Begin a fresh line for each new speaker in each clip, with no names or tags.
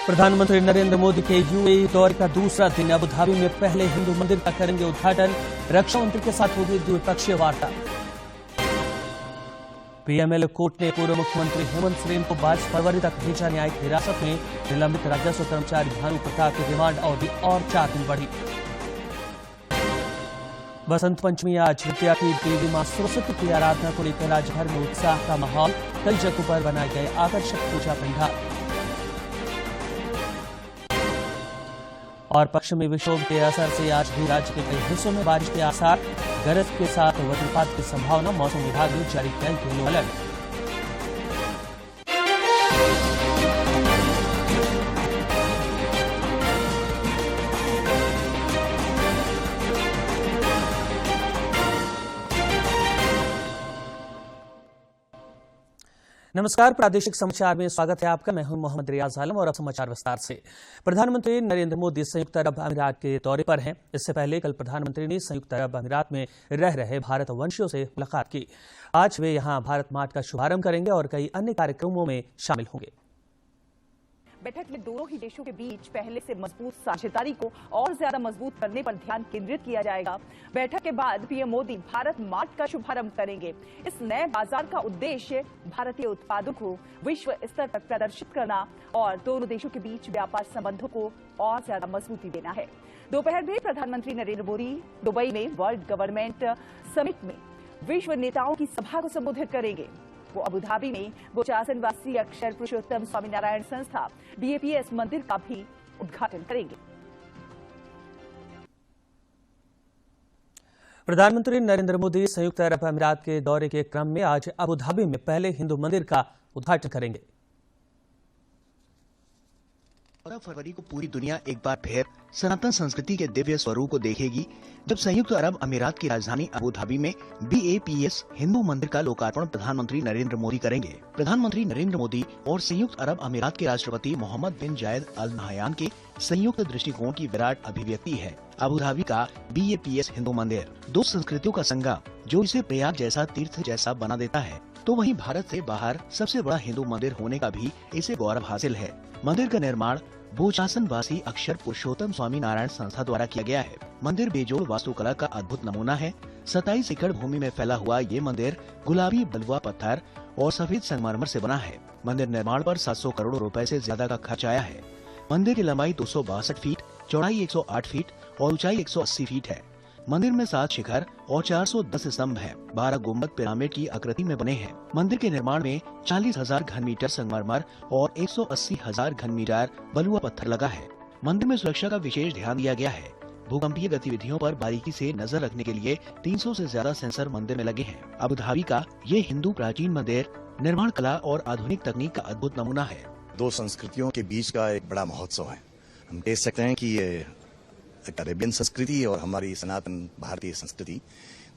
प्रधानमंत्री नरेंद्र मोदी के यूएई दौरे का दूसरा दिन। अबू धाबी में पहले हिंदू मंदिर का करेंगे उद्घाटन। रक्षा मंत्री के साथ होगी द्विपक्षीय वार्ता। पीएमएलए कोर्ट ने पूर्व मुख्यमंत्री हेमंत सोरेन को 22 फरवरी तक भेजा न्यायिक हिरासत में। निलंबित राजस्व कर्मचारी भानु प्रताप की रिमांड अवधि और 4 दिन बढ़ी। बसंत पंचमी आज। विद्या की देवी मां सरस्वती की आराधना को लेकर राज्यभर में उत्साह का माहौल। कई जगहों पर बनाए गए आकर्षक पूजा पंडाल। और पश्चिमी विक्षोभ के असर से आज भी राज्य के कई हिस्सों में बारिश के आसार। गरज के साथ वज्रपात की संभावना। मौसम विभाग ने जारी किया येलो अलर्ट। नमस्कार, प्रादेशिक समाचार में स्वागत है आपका। मैं हूं मोहम्मद रियाज आलम और अब समाचार विस्तार से। प्रधानमंत्री नरेंद्र मोदी संयुक्त अरब अमीरात के दौरे पर हैं। इससे पहले कल प्रधानमंत्री ने संयुक्त अरब अमीरात में रह रहे भारत वंशियों से मुलाकात की। आज वे यहां भारत मार्ट का शुभारंभ करेंगे और कई अन्य कार्यक्रमों में शामिल होंगे।
बैठक में दोनों ही देशों के बीच पहले से मजबूत साझेदारी को और ज्यादा मजबूत करने पर ध्यान केंद्रित किया जाएगा। बैठक के बाद पीएम मोदी भारत मार्ट का शुभारंभ करेंगे। इस नए बाजार का उद्देश्य भारतीय उत्पादों को विश्व स्तर पर प्रदर्शित करना और दोनों देशों के बीच व्यापार संबंधों को और ज्यादा मजबूती देना है। दोपहर में प्रधानमंत्री नरेंद्र मोदी दुबई में वर्ल्ड गवर्नमेंट समिट में विश्व नेताओं की सभा को संबोधित करेंगे। वो अबू धाबी में 55 निवासी अक्षर पुरुषोत्तम स्वामीनारायण संस्था BAPS मंदिर का भी उद्घाटन करेंगे।
प्रधानमंत्री नरेंद्र मोदी संयुक्त अरब अमीरात के दौरे के क्रम में आज अबू धाबी में पहले हिंदू मंदिर का उद्घाटन करेंगे।
12 फरवरी को पूरी दुनिया एक बार फिर सनातन संस्कृति के दिव्य स्वरूप को देखेगी जब संयुक्त अरब अमीरात की राजधानी अबू धाबी में BAPS हिंदू मंदिर का लोकार्पण प्रधानमंत्री नरेंद्र मोदी करेंगे। प्रधानमंत्री नरेंद्र मोदी और संयुक्त अरब अमीरात के राष्ट्रपति मोहम्मद बिन जायद अल नहयान के संयुक्त दृष्टिकोण की विराट अभिव्यक्ति है अबू धाबी का BAPS हिंदू मंदिर। दो संस्कृतियों का संगम जो इसे प्रयाग जैसा तीर्थ जैसा बना देता है, तो वहीं भारत से बाहर सबसे बड़ा हिंदू मंदिर होने का भी इसे गौरव हासिल है। मंदिर का निर्माण बोचासन वासी अक्षर पुरुषोत्तम स्वामी नारायण संस्था द्वारा किया गया है। मंदिर बेजोड़ वास्तुकला का अद्भुत नमूना है। 27 एकड़ भूमि में फैला हुआ ये मंदिर गुलाबी बलुआ पत्थर और सफेद संगमरमर से बना है। मंदिर निर्माण पर 700 करोड़ रुपए से ज्यादा का खर्च आया है। मंदिर की लंबाई 262 फीट, चौड़ाई 108 फीट और ऊंचाई 180 फीट है। मंदिर में 7 शिखर और 410 स्तंभ हैं। 12 गुंबद पिरामिड की आकृति में बने हैं। मंदिर के निर्माण में 40,000 घन मीटर संगमरमर और 180,000 घन मीटर बलुआ पत्थर लगा है। मंदिर में सुरक्षा का विशेष ध्यान दिया गया है। भूकंपीय गतिविधियों पर बारीकी से नजर रखने के लिए 300 से ज्यादा सेंसर मंदिर में लगे हैं। अबू धाबी का ये हिंदू प्राचीन मंदिर निर्माण कला और आधुनिक तकनीक का अद्भुत नमूना है।
दो संस्कृतियों के बीच का एक बड़ा महोत्सव है। हम कह सकते हैं कि ये अरेबियन संस्कृति और हमारी सनातन भारतीय संस्कृति,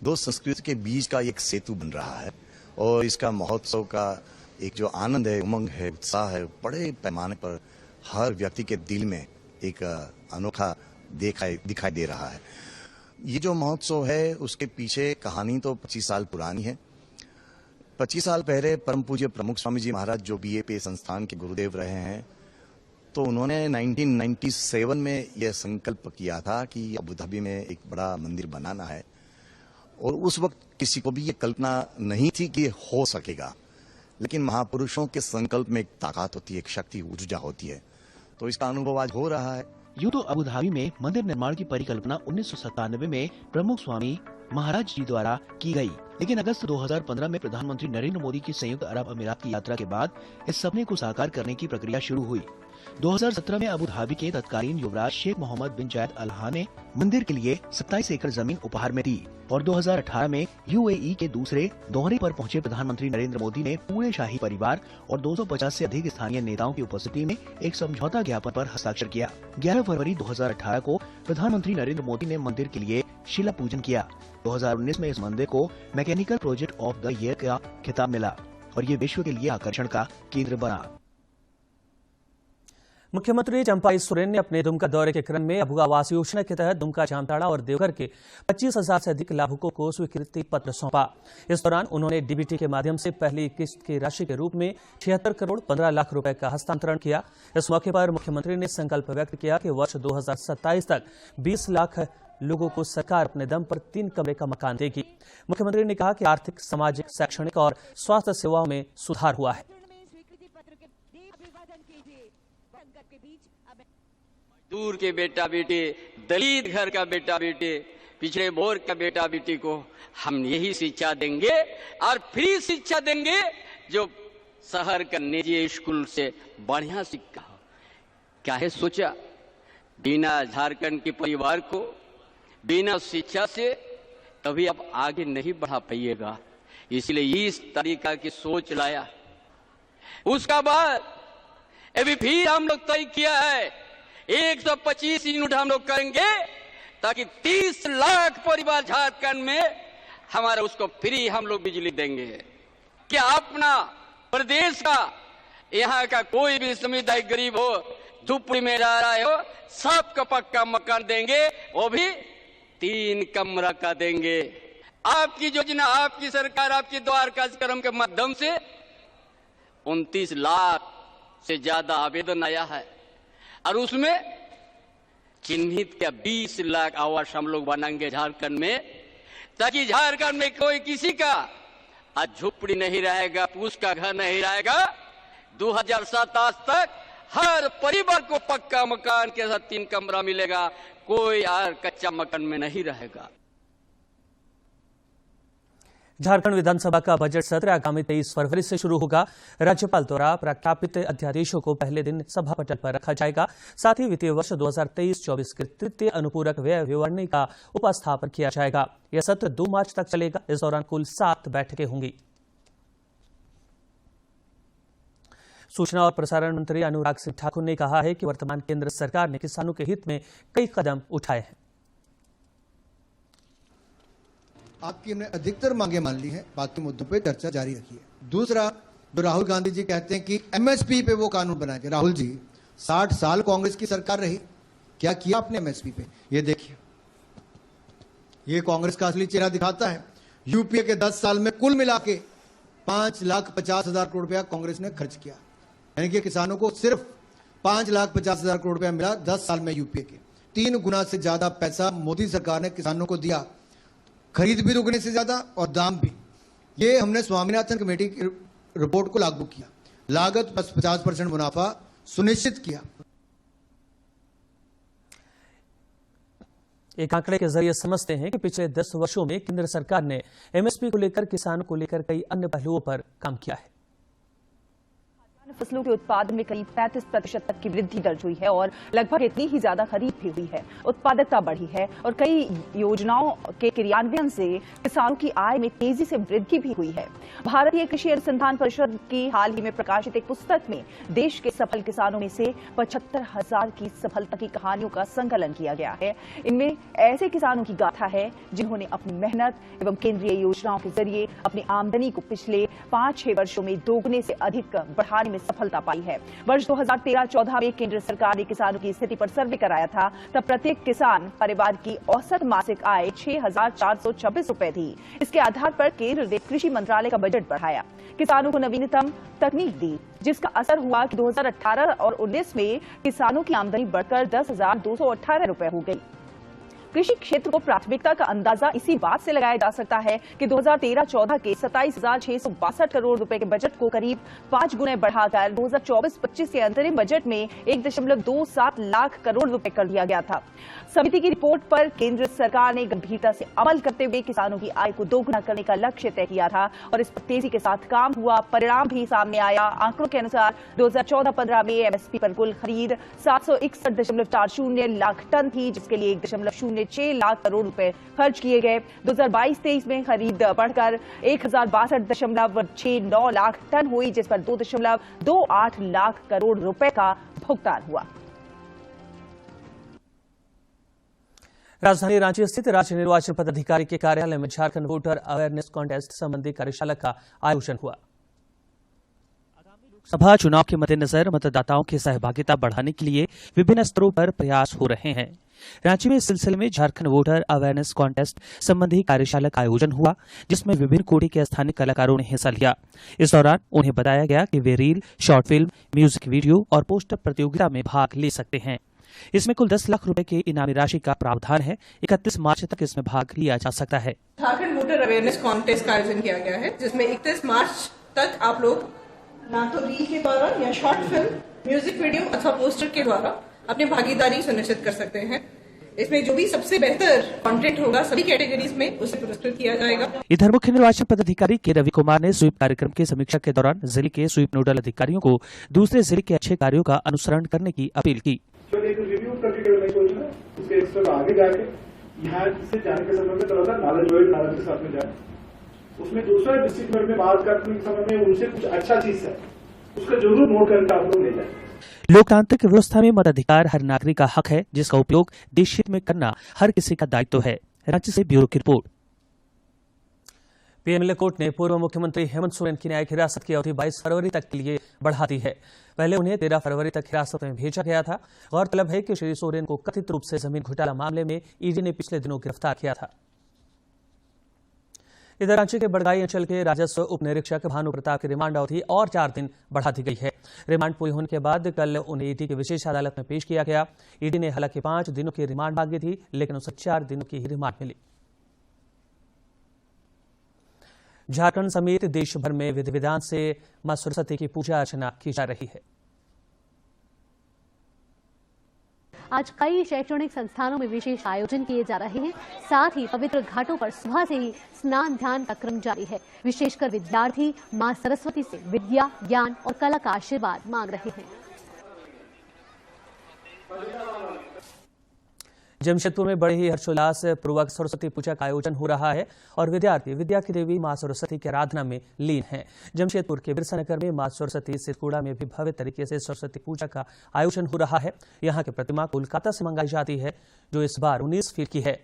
दो संस्कृति के बीच का एक सेतु बन रहा है और इसका महोत्सव का एक जो आनंद है, उमंग है, उत्साह है, बड़े पैमाने पर हर व्यक्ति के दिल में एक अनोखा दिखाई दे रहा है। ये जो महोत्सव है उसके पीछे कहानी तो 25 साल पुरानी है। 25 साल पहले परम पूज्य प्रमुख स्वामी जी महाराज जो BAPS संस्थान के गुरुदेव रहे हैं, तो उन्होंने 1997 में यह संकल्प किया था कि अबू धाबी में एक बड़ा मंदिर बनाना है और उस वक्त किसी को भी ये कल्पना नहीं थी कि ये हो सकेगा। लेकिन महापुरुषों के संकल्प में एक ताकत होती है, एक शक्ति, ऊर्जा होती है, तो इसका अनुभव आज हो रहा है।
यूं तो अबू धाबी में मंदिर निर्माण की परिकल्पना 1997 में प्रमुख स्वामी महाराज जी द्वारा की गई, लेकिन अगस्त 2015 में प्रधानमंत्री नरेंद्र मोदी की संयुक्त अरब अमीरात की यात्रा के बाद इस सपने को साकार करने की प्रक्रिया शुरू हुई। 2017 में अबू धाबी के तत्कालीन युवराज शेख मोहम्मद बिन जायद अल नहयान ने मंदिर के लिए 27 एकड़ जमीन उपहार में दी और 2018 में UAE के दूसरे दौरे पर पहुंचे प्रधानमंत्री नरेंद्र मोदी ने पूरे शाही परिवार और 250 से अधिक स्थानीय नेताओं की उपस्थिति में एक समझौता ज्ञापन पर हस्ताक्षर किया। 11 फरवरी 2018 को प्रधानमंत्री नरेंद्र मोदी ने मंदिर के लिए शिला पूजन किया। 2019 में इस मंदिर को mechanical project of the year का खिताब मिला और ये विश्व के लिए आकर्षण का केंद्र बना।
मुख्यमंत्री चंपाई सोरेन ने अपने दुमका दौरे के क्रम में अबुआ आवास योजना के तहत दुमका, जामताड़ा और देवघर के 25,000 से अधिक लाभुकों को स्वीकृति पत्र सौंपा। इस दौरान उन्होंने डीबीटी के माध्यम से पहली किस्त की राशि के रूप में 76 करोड़ 15 लाख रुपए का हस्तांतरण किया। इस मौके पर मुख्यमंत्री ने संकल्प व्यक्त किया कि वर्ष 2027 तक 20 लाख लोगों को सरकार अपने दम पर 3 कमरे का मकान देगी। मुख्यमंत्री ने कहा कि आर्थिक, सामाजिक, शैक्षणिक और स्वास्थ्य सेवाओं में सुधार हुआ है।
दूर के बेटा बेटे, दलित घर का बेटा बेटे, पिछड़े वर्ग का बेटा बेटी को हम यही शिक्षा देंगे और फ्री शिक्षा देंगे जो शहर का निजी स्कूल से बढ़िया शिक्षा हो। क्या है सोचा, बिना झारखंड के परिवार को बिना शिक्षा से कभी आप आगे नहीं बढ़ा पाइएगा, इसलिए इस तरीका की सोच लाया। उसका बाद अभी फिर हम लोग तय किया है 125 यूनिट हम लोग करेंगे ताकि 30 लाख परिवार झारखंड में हमारा उसको फ्री हम लोग बिजली देंगे। क्या अपना प्रदेश का यहाँ का कोई भी समुदाय गरीब हो, झुपड़ी में रह रहा हो, सबको पक्का मकान देंगे, वो भी 3 कमरा का देंगे। आपकी योजना, आपकी सरकार, आपकी द्वार कार्यक्रम के माध्यम से 29 लाख से ज्यादा आवेदन आया है और उसमें चिन्हित क्या 20 लाख आवास हम लोग बनाएंगे झारखंड में, ताकि झारखंड में कोई किसी का आज झुपड़ी नहीं रहेगा, पूछ का घर नहीं रहेगा। 2027 तक हर परिवार को पक्का मकान के साथ 3 कमरा मिलेगा, कोई और कच्चा मकान में नहीं रहेगा।
झारखंड विधानसभा का बजट सत्र आगामी 23 फरवरी से शुरू होगा। राज्यपाल द्वारा प्रख्यापित अध्यादेशों को पहले दिन सभा पटल पर रखा जाएगा। साथ ही वित्तीय वर्ष 2023-24 के तृतीय अनुपूरक व्यय विवरणी का उपस्थापन किया जाएगा। यह सत्र 2 मार्च तक चलेगा। इस दौरान कुल 7 बैठकें होंगी। सूचना और प्रसारण मंत्री अनुराग सिंह ठाकुर ने कहा है कि वर्तमान केंद्र सरकार ने किसानों के हित में कई कदम उठाए हैं।
आपकी हमने अधिकतर मांगे मान ली हैं, बाकी मुद्दों पे चर्चा जारी रखी है। दूसरा, जो राहुल गांधी जी कहते हैं कि एमएसपी पे वो कानून बनाएंगे। राहुल जी, 60 साल कांग्रेस की सरकार रही, क्या किया आपने एमएसपी पे? ये देखिए, ये कांग्रेस का असली चेहरा दिखाता है। यूपीए के 10 साल में कुल मिला के 5,50,000 करोड़ रुपया कांग्रेस ने खर्च किया, यानी कि किसानों को सिर्फ 5,50,000 करोड़ रुपया मिला 10 साल में। यूपीए के 3 गुना से ज्यादा पैसा मोदी सरकार ने किसानों को दिया, खरीद भी रुकने से ज्यादा और दाम भी। ये हमने स्वामीनाथन कमेटी की रिपोर्ट को लागू किया, लागत प्लस 50% मुनाफा सुनिश्चित किया।
एक आंकड़े के जरिए समझते हैं कि पिछले 10 वर्षों में केंद्र सरकार ने एमएसपी को लेकर, किसानों को लेकर कई अन्य पहलुओं पर काम किया है।
फसलों के उत्पादन में करीब 35% तक की वृद्धि दर्ज हुई है और लगभग इतनी ही ज्यादा खरीद भी हुई है। उत्पादकता बढ़ी है और कई योजनाओं के क्रियान्वयन से किसानों की आय में तेजी से वृद्धि भी हुई है। भारतीय कृषि अनुसंधान परिषद की हाल ही में प्रकाशित एक पुस्तक में देश के सफल किसानों में से 75,000 की सफलता की कहानियों का संकलन किया गया है। इनमें ऐसे किसानों की गाथा है जिन्होंने अपनी मेहनत एवं केंद्रीय योजनाओं के जरिए अपनी आमदनी को पिछले 5-6 वर्षों में दोगुने से अधिक बढ़ाने में सफलता पाई है। वर्ष 2013-14 में केंद्र सरकार ने किसानों की स्थिति पर सर्वे कराया था, तब प्रत्येक किसान परिवार की औसत मासिक आय 6,426 रुपए थी। इसके आधार पर केंद्र ने कृषि मंत्रालय का बजट बढ़ाया, किसानों को नवीनतम तकनीक दी, जिसका असर हुआ कि 2018 और 19 में किसानों की आमदनी बढ़कर 10,218 रुपए हो गई। कृषि क्षेत्र को प्राथमिकता का अंदाजा इसी बात से लगाया जा सकता है कि 2013-14 के 27,662 करोड़ रुपए के बजट को करीब 5 गुने बढ़ाकर 2024-25 के अंतरिम बजट में 1.27 लाख करोड़ रुपए कर दिया गया था। समिति की रिपोर्ट पर केंद्र सरकार ने गंभीरता से अमल करते हुए किसानों की आय को दोगुना करने का लक्ष्य तय किया था और इस पर तेजी के साथ काम हुआ। परिणाम भी सामने आया। आंकड़ों के अनुसार 2014-15 में एमएसपी पर कुल खरीद 761.40 लाख टन थी, जिसके लिए 1.06 लाख करोड़ रुपए खर्च किए गए। 2022-23 में खरीद बढ़कर 1,062.69 लाख टन हुई, जिस पर 2.28 लाख करोड़ रुपए का भुगतान हुआ।
राजधानी रांची स्थित राज्य निर्वाचन पदाधिकारी के कार्यालय में झारखंड वोटर अवेयरनेस कॉन्टेस्ट संबंधी कार्यशाला का आयोजन हुआ। सभा चुनाव के मद्देनजर मतदाताओं की सहभागिता बढ़ाने के लिए विभिन्न स्तरों पर प्रयास हो रहे हैं। रांची में इस सिलसिले में झारखंड वोटर अवेयरनेस कॉन्टेस्ट संबंधी कार्यशाला का आयोजन हुआ, जिसमें विभिन्न कोटि के स्थानीय कलाकारों ने हिस्सा लिया। इस दौरान उन्हें बताया गया कि वे reel, short film, music video और पोस्टर प्रतियोगिता में भाग ले सकते हैं। इसमें कुल 10 लाख रुपए की इनामी राशि का प्रावधान है। 31 मार्च तक इसमें भाग लिया जा सकता है।
झारखंड वोटर अवेयरनेस कॉन्टेस्ट का आयोजन किया गया है, जिसमें 31 मार्च तक आप लोग ना तो रील के द्वारा या शॉर्ट फिल्म, म्यूजिक वीडियो अथवा पोस्टर के द्वारा अपनी भागीदारी सुनिश्चित कर सकते हैं। इसमें जो भी सबसे बेहतर कंटेंट होगा सभी कैटेगरीज में उसे पुरस्कृत किया जाएगा।
इधर मुख्य निर्वाचन पदाधिकारी के रवि कुमार ने स्वीप कार्यक्रम की समीक्षा के दौरान जिले के स्वीप नोडल अधिकारियों को दूसरे जिले के अच्छे कार्यों का अनुसरण करने की अपील की।
रिव्यू करके उसके एक स्टेप आगे जाके यहाँ से जाने के समय में थोड़ा सा नॉलेज के साथ में जाए। उसमें दूसरा डिस्ट्रिक्ट में बात करने के समय में उनसे कुछ अच्छा चीज है उसका जरूर नोट करके आप लोग ले जाए।
लोकतांत्रिक व्यवस्था में मताधिकार हर नागरिक का हक है, जिसका उपयोग देश हित में करना हर किसी का दायित्व है। रांची से ब्यूरो की रिपोर्ट। पीएमएलए कोर्ट ने पूर्व मुख्यमंत्री हेमंत सोरेन की न्यायिक हिरासत की अवधि 22 फरवरी तक के लिए बढ़ा दी है। पहले उन्हें 13 फरवरी तक हिरासत में भेजा गया था। गौरतलब है कि श्री सोरेन को कथित रूप से जमीन घोटाला मामले में ईडी ने पिछले दिनों गिरफ्तार किया था। इधर रांची के बड़गाई अंचल के राजस्व उप निरीक्षक भानु प्रताप की रिमांड अवधि और 4 दिन बढ़ा दी गई है। रिमांड पूरी होने के बाद कल उन्हें ईडी की विशेष अदालत में पेश किया गया। ईडी ने हालांकि 5 दिनों की रिमांड मांगी थी, लेकिन उसे 4 दिनों की ही रिमांड मिली। झारखंड समेत देश भर में विधि विधान से मां सरस्वती की पूजा अर्चना की जा रही है।
आज कई शैक्षणिक संस्थानों में विशेष आयोजन किए जा रहे हैं। साथ ही पवित्र घाटों पर सुबह से ही स्नान ध्यान का क्रम जारी है। विशेषकर विद्यार्थी मां सरस्वती से विद्या, ज्ञान और कला का आशीर्वाद मांग रहे हैं।
जमशेदपुर में बड़े ही हर्षोल्लास पूर्वक सरस्वती पूजा का आयोजन हो रहा है और विद्यार्थी विद्या की देवी मां सरस्वती की आराधना में लीन हैं। जमशेदपुर के बिरसा नगर में मां सरस्वती सिरकुड़ा में भी भव्य तरीके से सरस्वती पूजा का आयोजन हो रहा है। यहां की प्रतिमा कोलकाता से मंगाई जाती है, जो इस बार 19 फीट की है।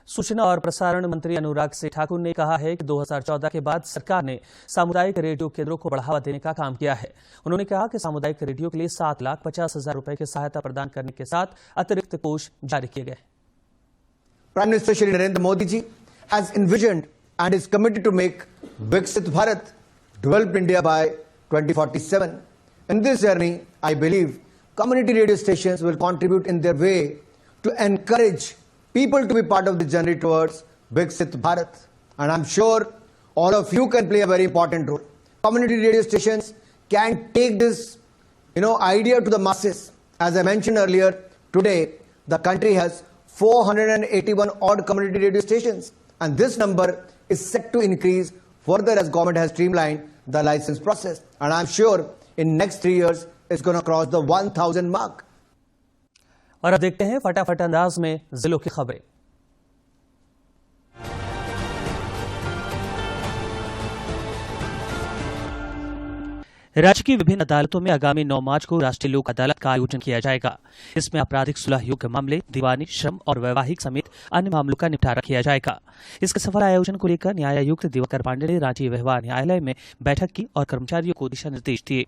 सूचना और प्रसारण मंत्री अनुराग सिंह ठाकुर ने कहा है कि 2014 के बाद सरकार ने सामुदायिक रेडियो केंद्रों को बढ़ावा देने का काम किया है। उन्होंने कहा कि सामुदायिक रेडियो के लिए 7,50,000 रुपए की सहायता प्रदान करने के साथ अतिरिक्त कोष जारी किए गए।
Prime Minister Shri Narendra Modi ji has envisioned and is committed to make Viksit Bharat, developed India by 2047. In this journey, I believe community radio stations will contribute in their way to encourage people to be part of the journey towards Viksit Bharat. And I'm sure all of you can play a very important role. Community radio stations can take this, idea to the masses. As I mentioned earlier, today the country has 481 odd community radio stations, and this number is set to increase further as government has streamlined the license process. And I'm sure in next 3 years it's going to cross the 1,000 mark.
और अब देखते हैं फटाफट अंदाज में जिलों की खबरें। राज्य की विभिन्न अदालतों में आगामी 9 मार्च को राष्ट्रीय लोक अदालत का आयोजन किया जाएगा। इसमें आपराधिक सुलह योग्य मामले, दीवानी, श्रम और वैवाहिक समेत अन्य मामलों का निपटारा किया जाएगा। इसके सफल आयोजन को लेकर न्यायायुक्त दिवाकर पांडे ने रांची व्यवहार न्यायालय में बैठक की और कर्मचारियों को दिशा निर्देश दिए।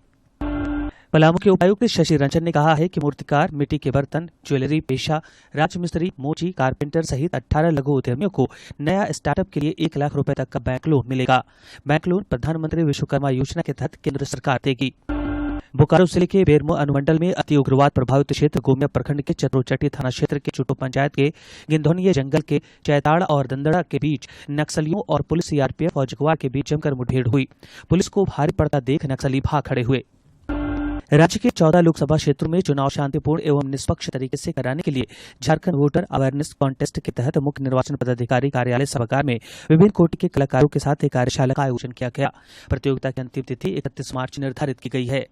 पलामू के उपायुक्त शशि रंजन ने कहा है कि मूर्तिकार, मिट्टी के बर्तन, ज्वेलरी पेशा, राजमिस्त्री, मोची, कारपेंटर सहित 18 लघु उद्यमियों को नया स्टार्टअप के लिए 1 लाख रुपए तक का बैंक लोन मिलेगा। बैंक लोन प्रधानमंत्री विश्वकर्मा योजना के तहत केंद्र सरकार देगी। बोकारो जिले के बेरमो अनुमंडल में अति उग्रवाद प्रभावित क्षेत्र गोमिया प्रखंड के चतुरचट्टी थाना क्षेत्र के चुटो पंचायत के गिंधौनिया जंगल के चैताड़ और दंदड़ा के बीच नक्सलियों और पुलिस सीआरपीएफ और जगुआर के बीच जमकर मुठभेड़ हुई। पुलिस को भारी पड़ता देख नक्सली भाग खड़े हुए। राज्य के 14 लोकसभा क्षेत्रों में चुनाव शांतिपूर्ण एवं निष्पक्ष तरीके से कराने के लिए झारखंड वोटर अवेयरनेस कॉन्टेस्ट के तहत मुख्य निर्वाचन पदाधिकारी कार्यालय सभागार में विभिन्न कोटि के कलाकारों के साथ एक कार्यशाला का आयोजन किया गया। प्रतियोगिता की अंतिम तिथि 31 मार्च निर्धारित की गई है।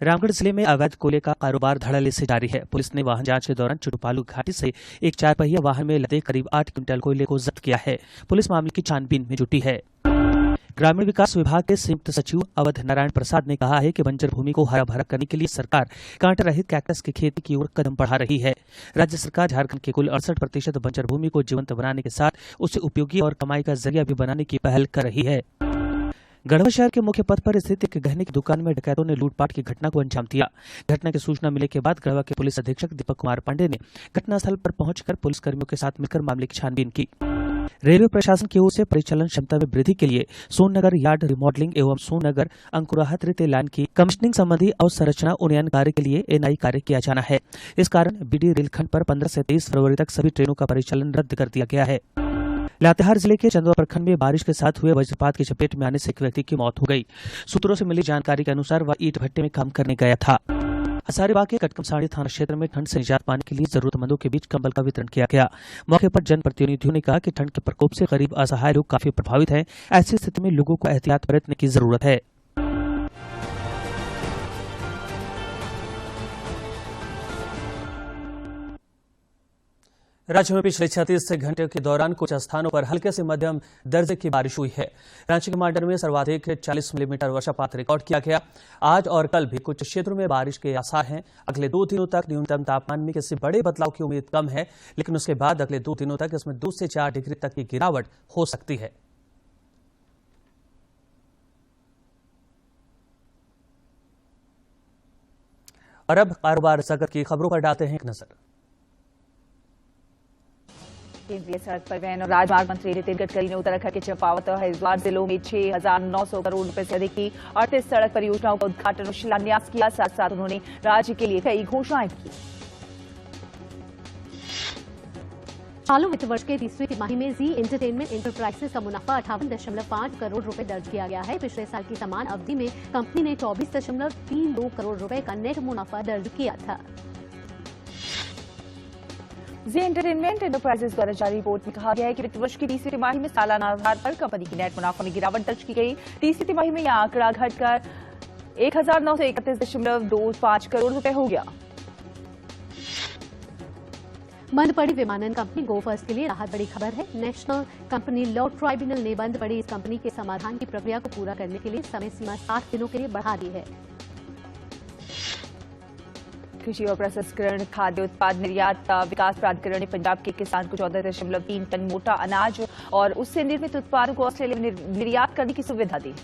रामगढ़ जिले में अवैध कोयले का कारोबार धड़ल्ले से जारी है। पुलिस ने वाहन जांच के दौरान चुटुपालू घाटी से एक 4 पहिया वाहन में लदे करीब 8 क्विंटल कोयले को जब्त किया है। पुलिस मामले की छानबीन में जुटी है। ग्रामीण विकास विभाग के संयुक्त सचिव अवध नारायण प्रसाद ने कहा है कि बंजर भूमि को हरा भरा करने के लिए सरकार कांटा रहित कैक्टस की खेती की ओर कदम बढ़ा रही है। राज्य सरकार झारखंड के कुल 68% बंजर भूमि को जीवंत बनाने के साथ उसे उपयोगी और कमाई का जरिया भी बनाने की पहल कर रही है। गढ़वा शहर के मुख्य पथ पर स्थित एक गहने की दुकान में डकैतों ने लूटपाट की घटना को अंजाम दिया। घटना की सूचना मिलने के बाद गढ़वा के पुलिस अधीक्षक दीपक कुमार पांडे ने घटनास्थल पर पहुंचकर पुलिसकर्मियों के साथ मिलकर मामले की छानबीन की। रेलवे प्रशासन की ओर से परिचालन क्षमता में वृद्धि के लिए सोननगर यार्ड रिमॉडलिंग एवं सोननगर अंकुराहा तृतीय लाइन की कमीशनिंग संबंधी अवसंरचना उन्नयन कार्य के लिए एनआई कार्य किया जाना है। इस कारण बीडी रेलखंड पर 15 से 23 फरवरी तक सभी ट्रेनों का परिचालन रद्द कर दिया गया है। लातेहार जिले के चंदवा प्रखंड में बारिश के साथ हुए वज्रपात की चपेट में आने से एक व्यक्ति की मौत हो गई। सूत्रों से मिली जानकारी के अनुसार वह ईंट भट्टे में काम करने गया था। हजारीबाग के कटकमसाड़ी थाना क्षेत्र में ठंड से निजात पाने के लिए जरूरतमंदों के बीच कंबल का वितरण किया गया। मौके पर जनप्रतिनिधियों ने कहा कि ठंड के प्रकोप से गरीब असहाय लोग काफी प्रभावित हैं। ऐसी स्थिति में लोगों को एहतियात बरतने की जरूरत है। राज्य में पिछले 36 घंटे के दौरान कुछ स्थानों पर हल्के से मध्यम दर्जे की बारिश हुई है। रांची के मांडर में सर्वाधिक 40 मिलीमीटर वर्षापात रिकॉर्ड किया गया। आज और कल भी कुछ क्षेत्रों में बारिश के आसार हैं। अगले 2 दिनों तक न्यूनतम तापमान में किसी बड़े बदलाव की उम्मीद कम है, लेकिन उसके बाद अगले 2 दिनों तक इसमें 2 से 4 डिग्री तक की गिरावट हो सकती है। और अब कारोबार जगत की खबरों पर डालते हैं एक नजर।
केंद्रीय सड़क परिवहन और राजमार्ग मंत्री नितिन गडकरी ने उत्तराखंड के चंपावत और हरिद्वार जिलों में 6,900 करोड़ रुपए से अधिक की 38 सड़क परियोजनाओं का उद्घाटन और शिलान्यास किया। साथ साथ उन्होंने राज्य के लिए कई घोषणाएं की।
चालू वित्त वर्ष के तीसरी तिमाही में जी एंटरटेनमेंट एंटरप्राइजेस का मुनाफा 58.5 करोड़ रुपए दर्ज किया गया है। पिछले साल की समान अवधि में कंपनी ने 24.32 करोड़ रुपए का नेट मुनाफा दर्ज किया था।
जी एंटरटेनमेंट एंटरप्राइजेस द्वारा जारी रिपोर्ट में कहा गया है कि वित्त वर्ष की तीसरी तिमाही में सालाना आधार पर कंपनी की नेट मुनाफा में गिरावट दर्ज की गई। तीसरी तिमाही में यह आंकड़ा घटकर 1,931.25 करोड़ रुपए हो गया।
बंद पड़ी विमानन कंपनी गो फर्स्ट के लिए राहत बड़ी खबर है। नेशनल कंपनी लॉ ट्राइब्यूनल ने बंद पड़ी इस कंपनी के समाधान की प्रक्रिया को पूरा करने के लिए समय सीमा 60 दिनों के लिए बढ़ा दी है।
कृषि और प्रसंस्करण खाद्य उत्पाद निर्यात विकास प्राधिकरण ने पंजाब के किसान को 14.3 टन मोटा अनाज और उससे निर्मित उत्पादों को ऑस्ट्रेलिया में निर्यात करने की सुविधा दी।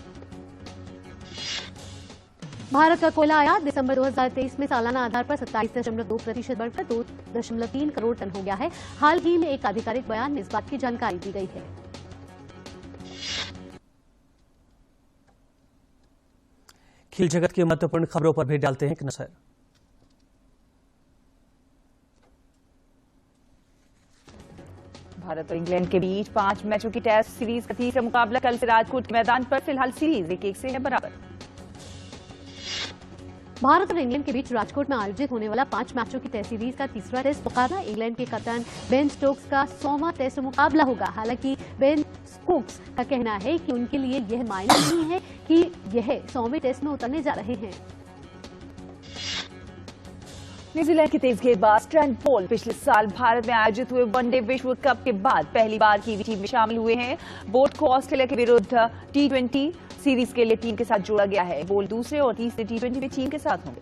भारत का कोयला आयात दिसंबर 2023 में सालाना आधार पर 27.2% बढ़कर 2.3 करोड़ टन हो गया है। हाल ही में एक आधिकारिक बयान में इस बात की जानकारी दी गई है।
खेल जगत की महत्वपूर्ण खबरों पर भी डालते हैं एक नजर।
भारत और इंग्लैंड के बीच 5 मैचों की टेस्ट सीरीज का तीसरा मुकाबला कल से राजकोट के मैदान पर। फिलहाल सीरीज 1-1 से है बराबर।
भारत और इंग्लैंड के बीच राजकोट में आयोजित होने वाला 5 मैचों की टेस्ट सीरीज का तीसरा टेस्ट मुकाबला इंग्लैंड के कप्तान बेन स्टोक्स का 100वां टेस्ट मुकाबला होगा। हालांकि बेन स्टोक्स का कहना है कि उनके लिए यह मायने नहीं है कि यह 100वें टेस्ट में उतरने जा रहे हैं।
न्यूजीलैंड के तेज गेंदबाज ट्रेंट बोल्ट पिछले साल भारत में आयोजित हुए वनडे विश्व कप के बाद पहली बार की टीम में शामिल हुए हैं। बोल्ट को ऑस्ट्रेलिया के विरुद्ध T20 सीरीज के लिए टीम के साथ जोड़ा गया है। बोल्ट दूसरे और तीसरे T20 में टीम के साथ होंगे।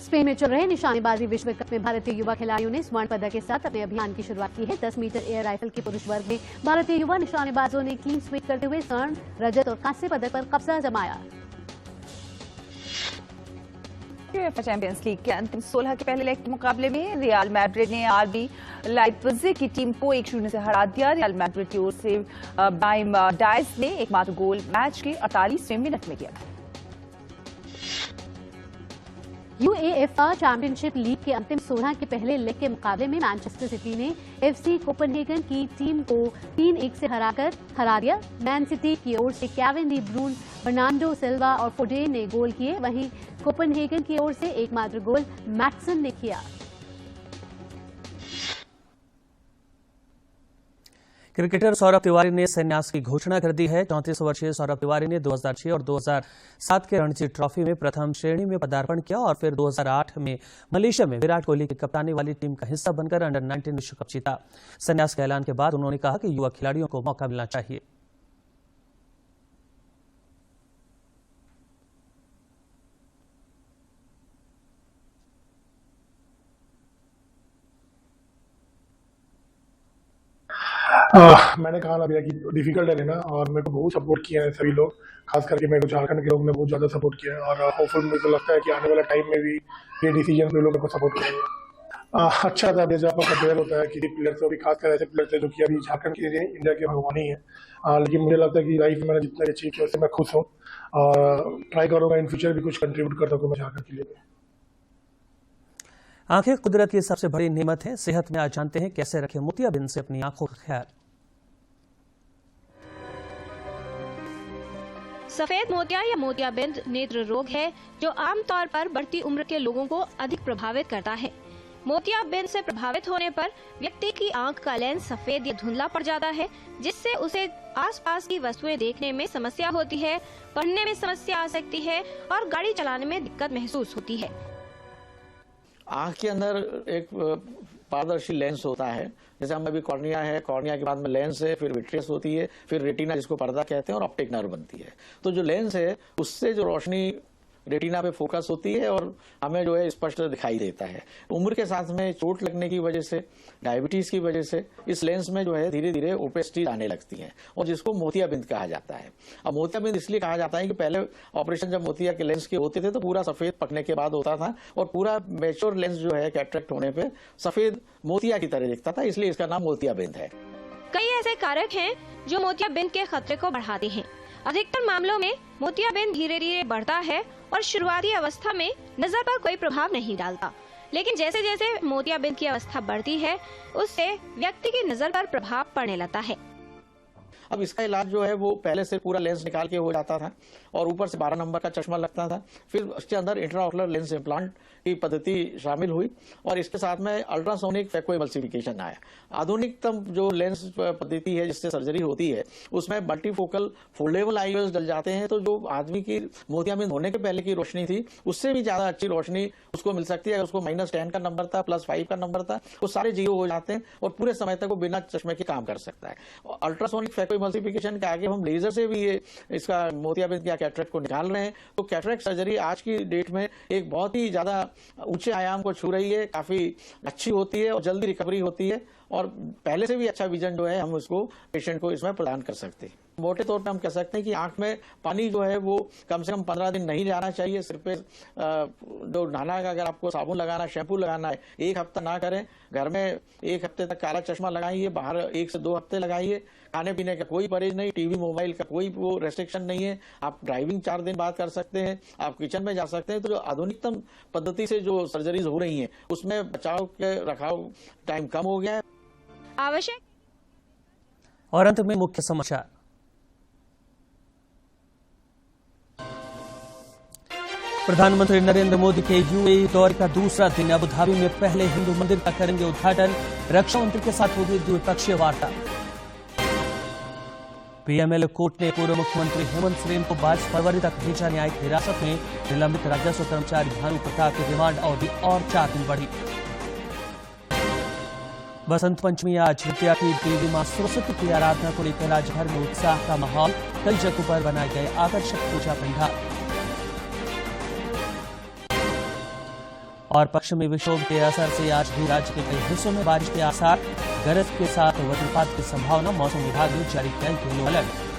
स्पेन में चल रहे निशानेबाजी विश्व कप में भारतीय युवा खिलाड़ियों ने स्वर्ण पदक के साथ अपने अभियान की शुरुआत की है। 10 मीटर एयर राइफल के पुरुष वर्ग में भारतीय युवा निशानेबाजों ने क्लीन स्वीप करते हुए स्वर्ण, रजत और कांस्य पदक पर कब्जा जमाया।
यूएफए चैंपियंस लीग के अंतिम 16 के पहले लेग के मुकाबले में रियल मैड्रिड ने आरबी लाइप्जिग की टीम को 1-0 से हरा दिया। रियल मैड्रिड की ओर से ब्राहिम डायस ने एकमात्र गोल मैच के 48वें मिनट में किया।
यूएफए चैंपियनशिप लीग के अंतिम 16 के पहले लेग के मुकाबले में मैनचेस्टर सिटी ने एफसी कोपेनहेगन की टीम को 3-1 से हरा दिया। मैन सिटी की ओर से केविन डी ब्रून, बर्नार्डो सिल्वा और फोडेन ने गोल किए। वहीं कोपेनहेगन की ओर से एकमात्र गोल मैटसन ने किया।
क्रिकेटर सौरभ तिवारी ने संन्यास की घोषणा कर दी है। 34 वर्षीय सौरभ तिवारी ने 2006 और 2007 के रणजी ट्रॉफी में प्रथम श्रेणी में पदार्पण किया और फिर 2008 में मलेशिया में विराट कोहली की कप्तानी वाली टीम का हिस्सा बनकर अंडर 19 विश्व कप जीता। संन्यास के ऐलान के बाद उन्होंने कहा कि युवा खिलाड़ियों को मौका मिलना चाहिए।
मैंने कहा ना भैया कि डिफिकल्ट है लेना, और मेरे को बहुत सपोर्ट किया है सभी लोग, खास करके मेरे को झारखंड के लोग ने बहुत ज़्यादा सपोर्ट किया है, और होपफुल मुझे लगता है कि आने वाला टाइम में भी ये डिसीजन पे लोग मेरे को सपोर्ट करेंगे। अच्छा था जैसे आपका प्लेयर होता है, किसी प्लेयर से भी खासकर ऐसे प्लेयर थे जो कि अभी झारखंड के लिए इंडिया के भगवान ही है। लेकिन मुझे लगता है कि लाइफ में मैंने जितना अचीव किया उससे मैं खुश हूँ, और ट्राई करूँगा इन फ्यूचर भी कुछ कंट्रीब्यूट कर सकूँ मैं झारखंड के लिए।
आंखें कुदरत की सबसे बड़ी नेमत है। सेहत में आज जानते हैं कैसे रखें मोतियाबिंद से अपनी आंखों का ख्याल।
सफेद मोतिया या मोतियाबिंद नेत्र रोग है जो आमतौर पर बढ़ती उम्र के लोगों को अधिक प्रभावित करता है। मोतियाबिंद से प्रभावित होने पर व्यक्ति की आंख का लेंस सफेद या धुंधला पड़ जाता है, जिससे उसे आसपास की वस्तुएं देखने में समस्या होती है, पढ़ने में समस्या आ सकती है और गाड़ी चलाने में दिक्कत महसूस होती है।
आंख के अंदर एक पारदर्शी लेंस होता है, जैसे हमें अभी कॉर्निया है, कॉर्निया के बाद में लेंस है, फिर विट्रियस होती है, फिर रेटिना जिसको पर्दा कहते हैं, और ऑप्टिक नर्व बनती है। तो जो लेंस है उससे जो रोशनी रेटिना पे फोकस होती है और हमें जो है स्पष्ट दिखाई देता है। उम्र के साथ में चोट लगने की वजह से, डायबिटीज की वजह से इस लेंस में जो है धीरे धीरे ओपेसिटी आने लगती है, और जिसको मोतियाबिंद कहा जाता है। अब मोतियाबिंद इसलिए कहा जाता है कि पहले ऑपरेशन जब मोतिया के लेंस के होते थे तो पूरा सफेद पकने के बाद होता था, और पूरा मैच्योर लेंस जो है कैटरेक्ट होने पे सफेद मोतिया की तरह दिखता था, इसलिए इसका नाम मोतियाबिंद है।
कई ऐसे कारक हैं जो मोतियाबिंद के खतरे को बढ़ाते हैं। अधिकतर मामलों में मोतियाबिंद धीरे धीरे बढ़ता है और शुरुआती अवस्था में नजर पर कोई प्रभाव नहीं डालता, लेकिन जैसे जैसे मोतियाबिंद की अवस्था बढ़ती है उससे व्यक्ति की नजर पर प्रभाव पड़ने लगता है।
अब इसका इलाज जो है वो पहले से पूरा लेंस निकाल के हो जाता था और ऊपर से 12 नंबर का चश्मा लगता था, फिर उसके अंदर इंट्राऑकुलर लेंस इम्प्लांट की पद्धति शामिल हुई, और इसके साथ में अल्ट्रासोनिक फैकोएमल्सिफिकेशन आया। आधुनिकतम जो लेंस पद्धति है जिससे सर्जरी होती है उसमें मल्टीफोकल फोल्डेबल आईओएस डल जाते हैं, तो जो आदमी की मोतियाबिंद होने के पहले की रोशनी थी उससे भी ज्यादा अच्छी रोशनी उसको मिल सकती है। उसको -10 का नंबर था, +5 का नंबर था, वो सारे 0 हो जाते हैं और पूरे समय तक वो बिना चश्मे के काम कर सकता है। अल्ट्रासोनिक फैकोएमल्सिफिकेशन के आगे हम लेजर से भी ये इसका मोतियाबिंद या कैटरेक्ट को निकाल रहे हैं। तो कैटरेक्ट सर्जरी आज की डेट में एक बहुत ही ज्यादा ऊंचे आयाम को छू रही है, काफी अच्छी होती है और जल्दी रिकवरी होती है, और पहले से भी अच्छा विजन जो है हम उसको पेशेंट को इसमें प्रदान कर सकते हैं। मोटे तौर पे हम कह सकते हैं कि आंख में पानी जो है वो कम से कम 15 दिन नहीं जाना चाहिए। सिर पे जो नहाना है, अगर आपको साबुन लगाना, शैम्पू लगाना है, 1 हफ्ता ना करें। घर में 1 हफ्ते तक काला चश्मा लगाइए, बाहर 1 से 2 हफ्ते लगाइए। खाने पीने का कोई परहेज नहीं, टीवी मोबाइल का कोई वो रेस्ट्रिक्शन नहीं है। आप ड्राइविंग 4 दिन बाद कर सकते हैं, आप किचन में जा सकते हैं। तो जो आधुनिकतम पद्धति से जो सर्जरीज हो रही हैं उसमें बचाव के रखाव टाइम कम हो गया है।
आवश्यक।
और अंत में मुख्य समाचार। प्रधानमंत्री नरेंद्र मोदी के यूएई दौरे का दूसरा दिन। अबू धाबी में पहले हिंदू मंदिर का करेंगे उद्घाटन। रक्षा मंत्री के साथ होगी द्विपक्षीय वार्ता। पीएमएलए कोर्ट ने पूर्व मुख्यमंत्री हेमंत सोरेन को 22 फरवरी तक भेजा न्यायिक हिरासत में। निलंबित राजस्व कर्मचारी भानु प्रताप की रिमांड अवधि और 4 दिन बढ़ी। बसंत पंचमी आज। विद्या की देवी मां सरस्वती की आराधना को लेकर राज्य भर में उत्साह का माहौल। कई जगहों पर बनाए गए आकर्षक पूजा पंडाल। और पश्चिमी विक्षोभ के असर से आज भी राज्य के कई हिस्सों में बारिश के आसार। गरज के साथ वज्रपात की संभावना। मौसम विभाग ने जारी किया येलो अलर्ट।